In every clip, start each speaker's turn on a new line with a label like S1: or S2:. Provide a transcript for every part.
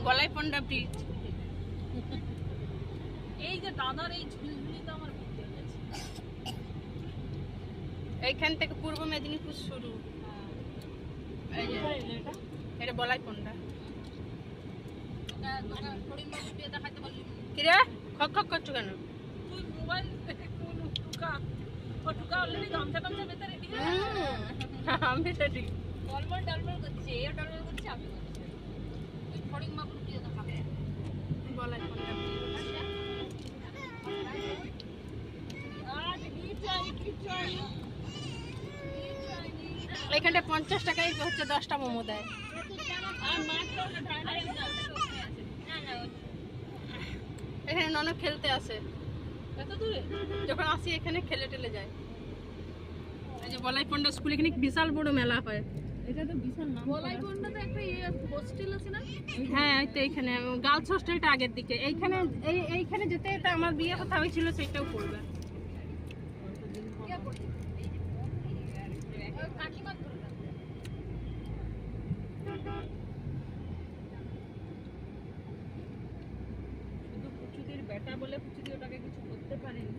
S1: বলাইপন্ডা bridge.
S2: এই যে দাদার এই ঝুলঝুলিটা আমার ঘুরতে গেছে।
S1: এইখান থেকে পূর্ব মেদিনীপুর শুরু। এই যে এটা বলাইপন্ডা। কিরে খক খক করছো কেন?
S2: তুই মোবাইল কোন টুকা ও টুকা অলরেডি গামছা গামছা বেঁধে রেডি হয়ে
S1: আমি রেডি।
S2: ডলমল ডলমল করছে, এ ডলমল করছে, আমি করছি। তুই ফড়িং মাগুর দিয়ে দেখাবে
S1: বলাইপন্ডা
S2: আজ কি চাই কি চাই
S1: এখানটা 50 টাকায় হচ্ছে 10টা মোমো দেয়।
S2: আর মাত্র
S1: এখানে ননদ খেলতে আসে,
S2: এত দূরে
S1: যখন আসি এখানে খেলে টেলে যায়। এই যে বলাইপন্ডা স্কুল, এখানে বিশাল বড় মেলা হয়।
S2: এটা তো বিশাল নাম। বলাইপন্ডাতে একটা হোস্টেল আছে না?
S1: হ্যাঁ এই তো এইখানে গার্লস হোস্টেলটা আগের দিকে। এইখানে যেতে এটা আমার বিয়ে কথা হয়েছিল, সেটাও পড়বে।
S2: কাকিমা শুধু পুচুদের বেটা বলে পুচুদি ওটাকে কিছু করতে পারেনি।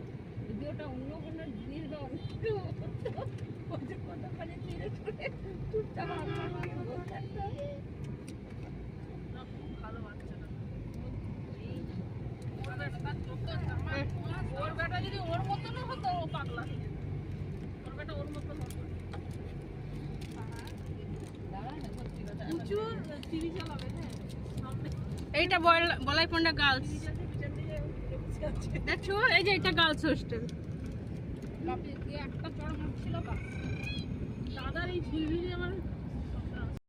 S2: যদি ওটা অন্য কোনো জিনিস বা অন্য কথা পারে ছেড়ে ছুড়ে চুপচাপ ভালো বাচ্চা না। ওর বেটা যদি ওর মতনও হতো, ও পাগলা। ওর বেটা ওর মতন হতো। প্রচুর টিভি চালাবে। হ্যাঁ
S1: এইটা বলাইপন্ডা গার্লস। দেখছো এই যে এটা গার্লস হোস্টেল।
S2: বাপরে একটা চড় মারছিল। দাদার এই ঝিলঝিলি আমার